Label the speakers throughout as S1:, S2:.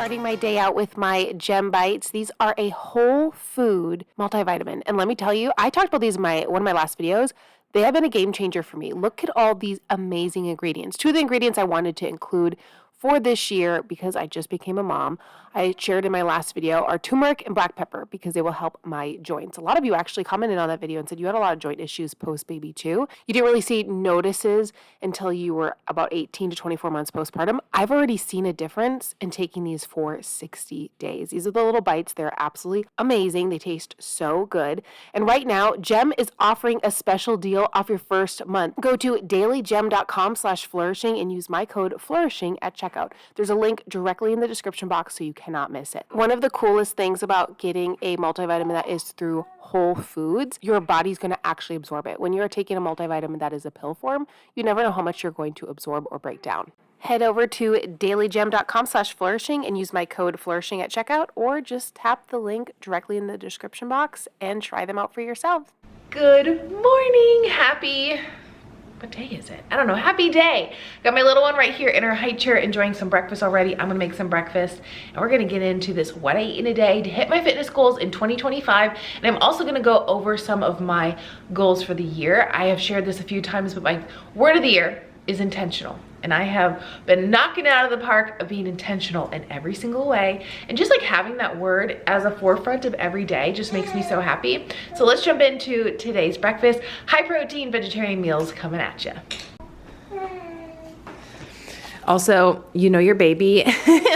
S1: starting my day out with my Gem Bites. These are a whole food multivitamin. And let me tell you, I talked about these in one of my last videos. They have been a game changer for me. Look at all these amazing ingredients. Two of the ingredients I wanted to include for this year, because I just became a mom, I shared in my last video, are turmeric and black pepper, because they will help my joints. A lot of you actually commented on that video and said you had a lot of joint issues post-baby too. You didn't really see notices until you were about 18 to 24 months postpartum. I've already seen a difference in taking these for 60 days. These are the little bites. They're absolutely amazing. They taste so good. And right now, Gem is offering a special deal off your first month. Go to dailygem.com/flourishing and use my code flourishing at checkout. There's a link directly in the description box so you cannot miss it. One of the coolest things about getting a multivitamin that is through whole foods, your body's going to actually absorb it. When you're taking a multivitamin that is a pill form, you never know how much you're going to absorb or break down. Head over to dailygem.com/flourishing and use my code flourishing at checkout, or just tap the link directly in the description box and try them out for yourself.
S2: Good morning. What day is it? I don't know. Happy day. Got my little one right here in her high chair enjoying some breakfast already. I'm gonna make some breakfast and we're gonna get into this what I eat in a day to hit my fitness goals in 2025. And I'm also gonna go over some of my goals for the year. I have shared this a few times, but my word of the year is intentional. And I have been knocking it out of the park of being intentional in every single way. And just like having that word as a forefront of every day just makes me so happy. So let's jump into today's breakfast. High protein vegetarian meals coming at you. Also, you know your baby,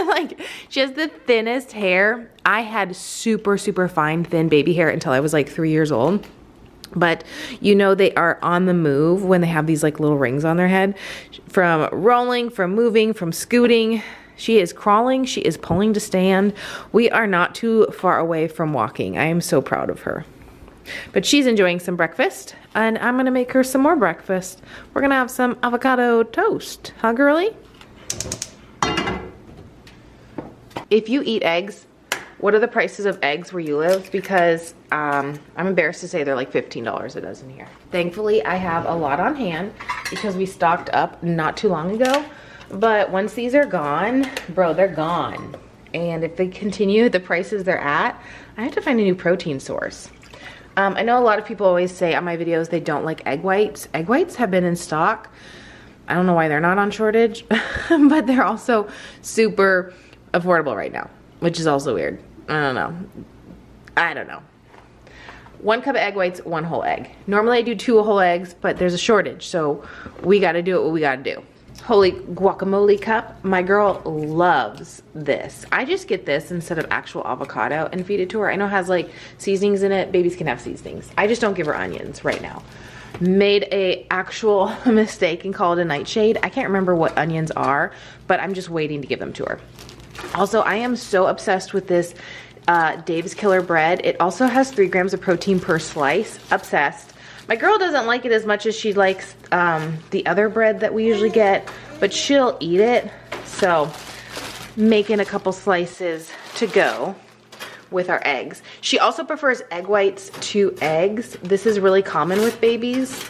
S2: like she has the thinnest hair. I had super, super fine, thin baby hair until I was like 3 years old. But you know they are on the move when they have these like little rings on their head. From rolling, from moving, from scooting. She is crawling, she is pulling to stand. We are not too far away from walking. I am so proud of her. But she's enjoying some breakfast and I'm gonna make her some more breakfast. We're gonna have some avocado toast. Huh, girly? If you eat eggs, what are the prices of eggs where you live? Because I'm embarrassed to say they're like $15 a dozen here. Thankfully, I have a lot on hand because we stocked up not too long ago. But once these are gone, bro, they're gone. And if they continue the prices they're at, I have to find a new protein source. I know a lot of people always say on my videos they don't like egg whites. Egg whites have been in stock. I don't know why they're not on shortage, but they're also super affordable right now, which is also weird. I don't know. 1 cup of egg whites, 1 whole egg. Normally I do 2 whole eggs, but there's a shortage, so we gotta do what we gotta do. Holy guacamole cup. My girl loves this. I just get this instead of actual avocado and feed it to her. I know it has like seasonings in it. Babies can have seasonings. I just don't give her onions right now. Made a actual mistake and called it a nightshade. I can't remember what onions are, but I'm just waiting to give them to her. Also, I am so obsessed with this Dave's Killer bread. It also has 3 grams of protein per slice. Obsessed. My girl doesn't like it as much as she likes the other bread that we usually get, but she'll eat it. So, making a couple slices to go with our eggs. She also prefers egg whites to eggs. This is really common with babies.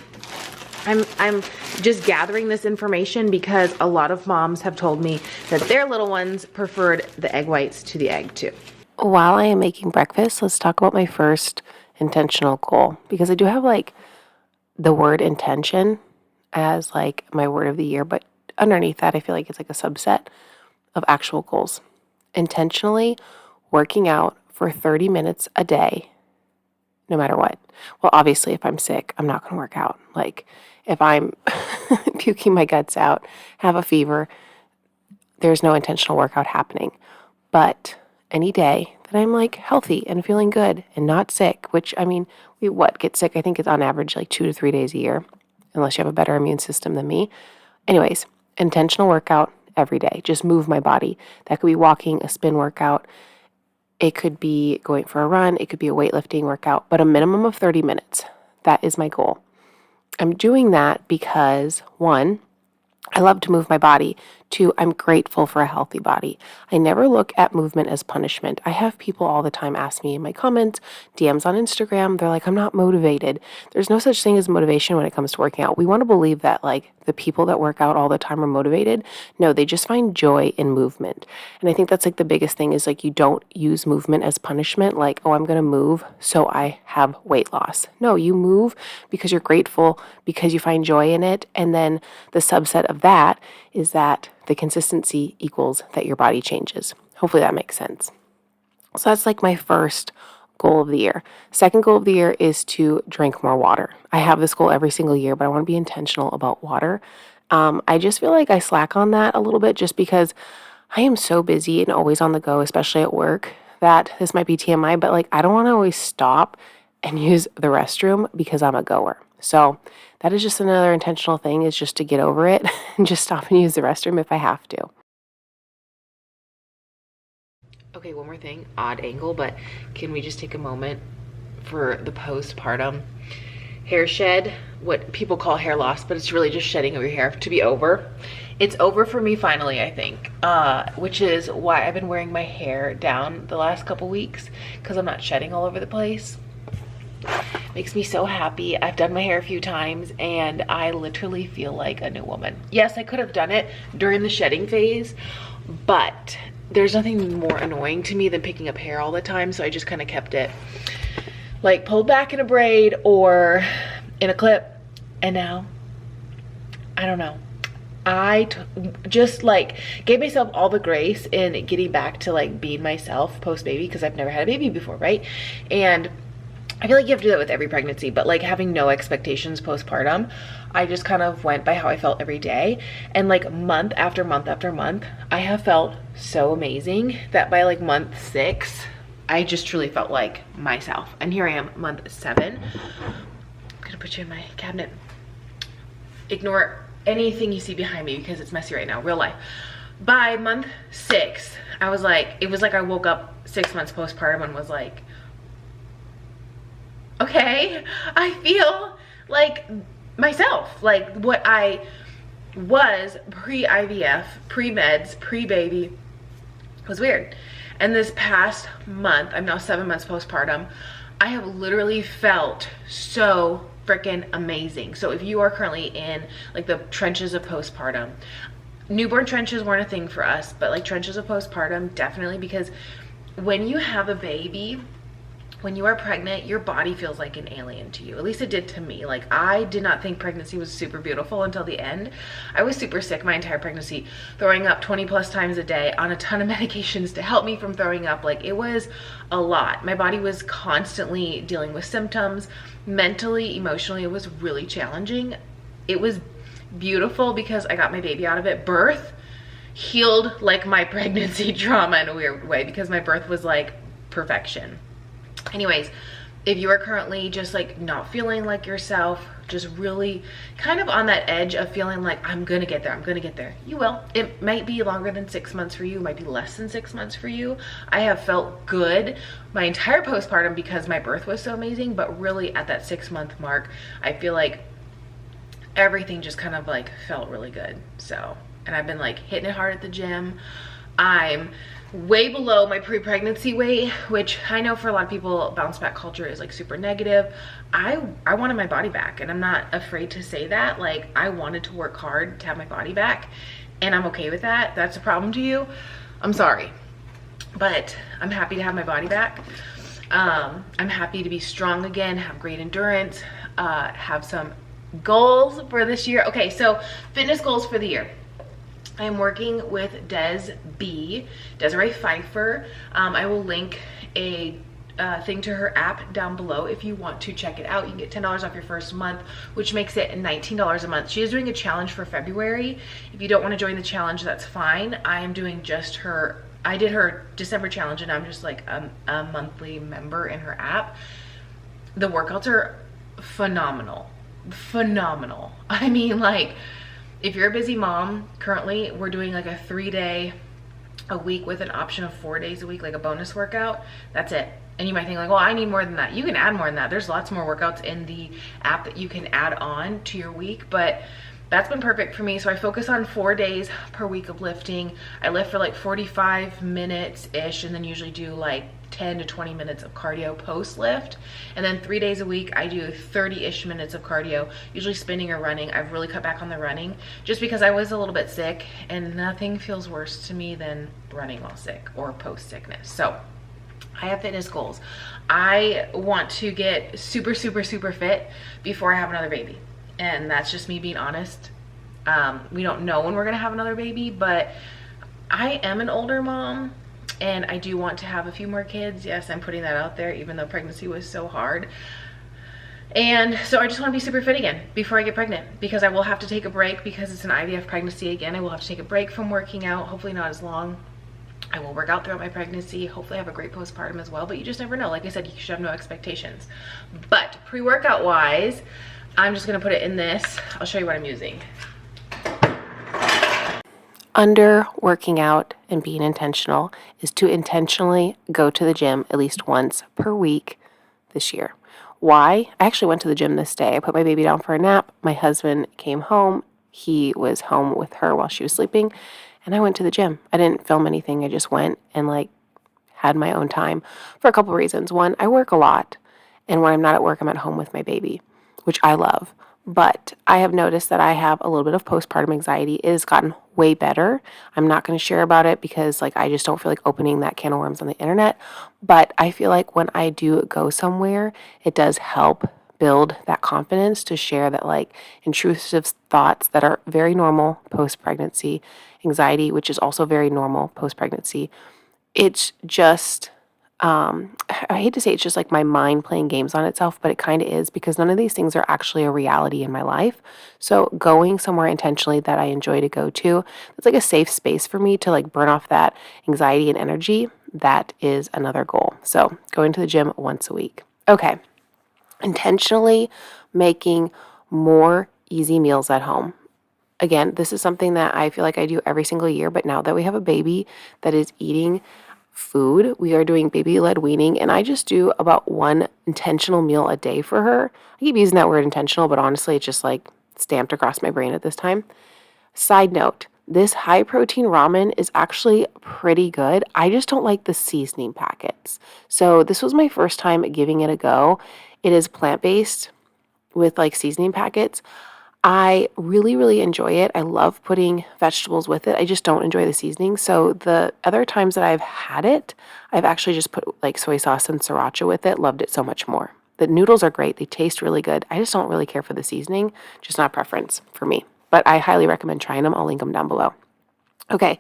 S2: I'm just gathering this information because a lot of moms have told me that their little ones preferred the egg whites to the egg too.
S1: While I am making breakfast, let's talk about my first intentional goal, because I do have like the word intention as like my word of the year, but underneath that I feel like it's like a subset of actual goals. Intentionally working out for 30 minutes a day, no matter what. Well, obviously if I'm sick, I'm not going to work out. Like if I'm puking my guts out, have a fever, there's no intentional workout happening. But any day that I'm like healthy and feeling good and not sick, which I mean, we get sick, I think it's on average like 2 to 3 days a year, unless you have a better immune system than me. Anyways, intentional workout every day. Just move my body. That could be walking, a spin workout. It could be going for a run. It could be a weightlifting workout, but a minimum of 30 minutes. That is my goal. I'm doing that because 1, I love to move my body. Two, I'm grateful for a healthy body. I never look at movement as punishment. I have people all the time ask me in my comments, DMs on Instagram, they're like, I'm not motivated. There's no such thing as motivation when it comes to working out. We want to believe that like the people that work out all the time are motivated. No, they just find joy in movement. And I think that's like the biggest thing is like you don't use movement as punishment, like, oh, I'm going to move so I have weight loss. No, you move because you're grateful, because you find joy in it. And then the subset of that is that the consistency equals that your body changes. Hopefully that makes sense. So that's like my first goal of the year. Second goal of the year is to drink more water. I have this goal every single year, but I want to be intentional about water. I just feel like I slack on that a little bit just because I am so busy and always on the go, especially at work, that this might be TMI, but like I don't want to always stop and use the restroom because I'm a goer. So that is just another intentional thing, is just to get over it and just stop and use the restroom if I have to.
S2: Okay, one more thing, odd angle, but can we just take a moment for the postpartum hair shed, what people call hair loss, but it's really just shedding of your hair, to be over. It's over for me finally, I think, which is why I've been wearing my hair down the last couple weeks, because I'm not shedding all over the place. Makes me so happy. I've done my hair a few times and I literally feel like a new woman. Yes, I could have done it during the shedding phase, but there's nothing more annoying to me than picking up hair all the time, so I just kind of kept it like pulled back in a braid or in a clip. And now, I don't know. I just like gave myself all the grace in getting back to like being myself post-baby, because I've never had a baby before, right? And I feel like you have to do that with every pregnancy, but like having no expectations postpartum, I just kind of went by how I felt every day. And like month after month after month, I have felt so amazing that by like month 6, I just truly felt like myself. And here I am, month 7. I'm gonna put you in my cabinet. Ignore anything you see behind me because it's messy right now, real life. By month 6, I was like, it was like I woke up 6 months postpartum and was like, okay, I feel like myself, like what I was pre-IVF, pre-meds, pre-baby. Was weird. And this past month, I'm now 7 months postpartum, I have literally felt so freaking amazing. So if you are currently in like the trenches of postpartum, newborn trenches weren't a thing for us, but like trenches of postpartum, definitely, because when you have a baby, when you are pregnant, your body feels like an alien to you. At least it did to me. Like, I did not think pregnancy was super beautiful until the end. I was super sick my entire pregnancy, throwing up 20 plus times a day, on a ton of medications to help me from throwing up. Like, it was a lot. My body was constantly dealing with symptoms. Mentally, emotionally, it was really challenging. It was beautiful because I got my baby out of it. Birth healed like my pregnancy trauma in a weird way, because my birth was like perfection. Anyways, if you are currently just like not feeling like yourself, just really kind of on that edge of feeling like I'm gonna get there, I'm gonna get there, you will. It might be longer than 6 months for you, it might be less than 6 months for you. I have felt good my entire postpartum because my birth was so amazing, but really at that 6 month mark, I feel like everything just kind of like felt really good. So, and I've been like hitting it hard at the gym. I'm way below my pre-pregnancy weight, which I know for a lot of people, bounce back culture is like super negative. I wanted my body back, and I'm not afraid to say that. Like, I wanted to work hard to have my body back, and I'm okay with that. That's a problem to you, I'm sorry, but I'm happy to have my body back. I'm happy to be strong again, have great endurance, have some goals for this year. Okay, so fitness goals for the year. I am working with Desiree Pfeiffer. I will link a thing to her app down below if you want to check it out. You can get $10 off your first month, which makes it $19 a month. She is doing a challenge for February. If you don't want to join the challenge, that's fine. I am doing just her, I did her December challenge, and I'm just like a monthly member in her app. The workouts are phenomenal. Phenomenal. I mean, like, if you're a busy mom, currently we're doing like a 3-day a week with an option of 4 days a week, like a bonus workout. That's it. And you might think like, well, I need more than that. You can add more than that. There's lots more workouts in the app that you can add on to your week, but that's been perfect for me. So I focus on 4 days per week of lifting. I lift for like 45 minutes ish, and then usually do like 10 to 20 minutes of cardio post lift. And then 3 days a week I do 30-ish minutes of cardio, usually spinning or running. I've really cut back on the running just because I was a little bit sick, and nothing feels worse to me than running while sick or post sickness. So I have fitness goals. I want to get super, super, super fit before I have another baby. And that's just me being honest. We don't know when we're gonna have another baby, but I am an older mom and I do want to have a few more kids. Yes, I'm putting that out there, even though pregnancy was so hard. And so I just want to be super fit again before I get pregnant, because I will have to take a break because it's an IVF pregnancy again. I will have to take a break from working out, hopefully not as long. I will work out throughout my pregnancy. Hopefully I have a great postpartum as well, but you just never know. Like I said, you should have no expectations. But pre-workout wise, I'm just gonna put it in this. I'll show you what I'm using.
S1: Under working out and being intentional is to intentionally go to the gym at least once per week this year. Why? I actually went to the gym this day. I put my baby down for a nap. My husband came home. He was home with her while she was sleeping, and I went to the gym. I didn't film anything. I just went and had my own time for a couple reasons. One, I work a lot, and when I'm not at work, I'm at home with my baby, which I love. But I have noticed that I have a little bit of postpartum anxiety. It has gotten way better. I'm not going to share about it because I just don't feel like opening that can of worms on the internet. But I feel like when I do go somewhere, it does help build that confidence to share that intrusive thoughts that are very normal post-pregnancy, anxiety, which is also very normal post-pregnancy. It's just I hate to say it's just like my mind playing games on itself, but it kind of is, because none of these things are actually a reality in my life. So going somewhere intentionally that I enjoy to go to, it's like a safe space for me to burn off that anxiety and energy. That is another goal. So going to the gym once a week. Okay. Intentionally making more easy meals at home. Again, this is something that I feel like I do every single year, but now that we have a baby that is eating food, we are doing baby-led weaning, and I just do about one intentional meal a day for her. I keep using that word intentional, but honestly, it's just stamped across my brain at this time. Side note, this high-protein ramen is actually pretty good. I just don't like the seasoning packets. So this was my first time giving it a go. It is plant-based with seasoning packets. I really, really enjoy it. I love putting vegetables with it. I just don't enjoy the seasoning. So the other times that I've had it, I've actually just put soy sauce and sriracha with it. Loved it so much more. The noodles are great. They taste really good. I just don't really care for the seasoning. Just not preference for me. But I highly recommend trying them. I'll link them down below. Okay,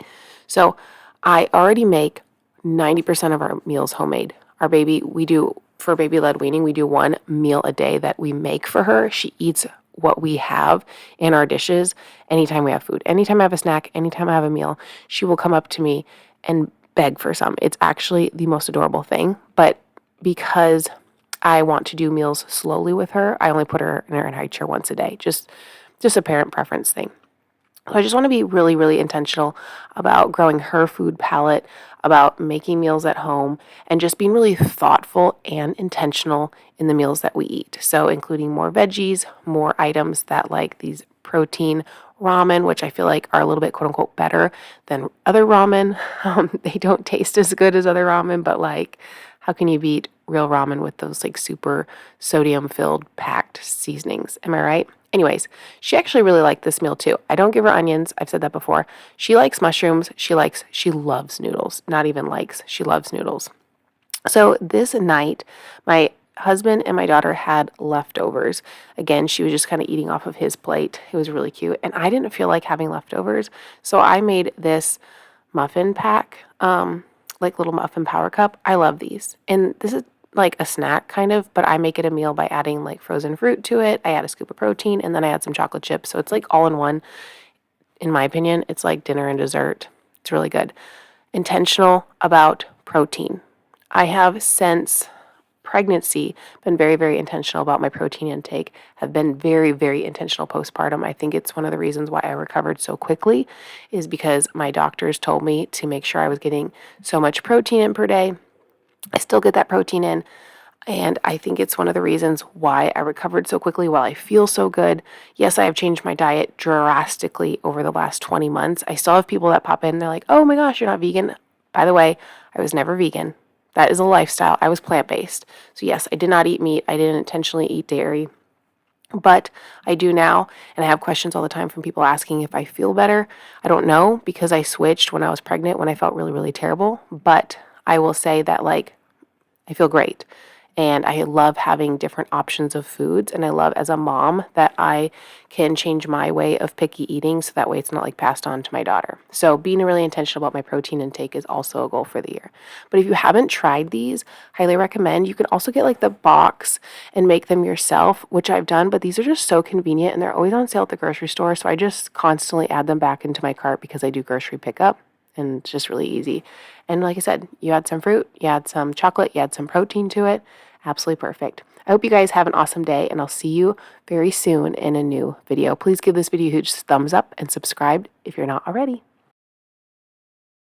S1: so I already make 90% of our meals homemade. For baby-led weaning, we do one meal a day that we make for her. She eats what we have in our dishes anytime we have food. Anytime I have a snack, anytime I have a meal, she will come up to me and beg for some. It's actually the most adorable thing. But because I want to do meals slowly with her, I only put her in her high chair once a day. Just a parent preference thing. So I just want to be really, really intentional about growing her food palette, about making meals at home, and just being really thoughtful and intentional in the meals that we eat. So including more veggies, more items that these protein ramen, which I feel like are a little bit quote unquote better than other ramen. They don't taste as good as other ramen, but how can you beat real ramen with those super sodium filled packed seasonings? Am I right? Anyways, she actually really liked this meal too. I don't give her onions. I've said that before. She likes mushrooms. She loves noodles. Not even likes, she loves noodles. So this night, my husband and my daughter had leftovers. Again, she was just kind of eating off of his plate. It was really cute. And I didn't feel like having leftovers. So I made this muffin pack, little muffin power cup. I love these. And this is a snack kind of, but I make it a meal by adding frozen fruit to it. I add a scoop of protein, and then I add some chocolate chips. So it's all in one. In my opinion, it's dinner and dessert. It's really good. Intentional about protein. I have since pregnancy been very, very intentional about my protein intake. Have been very, very intentional postpartum. I think it's one of the reasons why I recovered so quickly is because my doctors told me to make sure I was getting so much protein in per day. I still get that protein in. And I think it's one of the reasons why I recovered so quickly while I feel so good. Yes, I have changed my diet drastically over the last 20 months. I still have people that pop in and they're like, oh my gosh, you're not vegan. By the way, I was never vegan. That is a lifestyle. I was plant-based. So yes, I did not eat meat. I didn't intentionally eat dairy. But I do now, and I have questions all the time from people asking if I feel better. I don't know because I switched when I was pregnant when I felt really, really terrible. But I will say that, like, I feel great. And I love having different options of foods. And I love as a mom that I can change my way of picky eating so that way it's not like passed on to my daughter. So being really intentional about my protein intake is also a goal for the year. But if you haven't tried these, highly recommend. You can also get like the box and make them yourself, which I've done, but these are just so convenient and they're always on sale at the grocery store. So I just constantly add them back into my cart because I do grocery pickup and it's just really easy. And like I said, you add some fruit, you add some chocolate, you add some protein to it. Absolutely perfect. I hope you guys have an awesome day, and I'll see you very soon in a new video. Please give this video a huge thumbs up and subscribe if you're not already.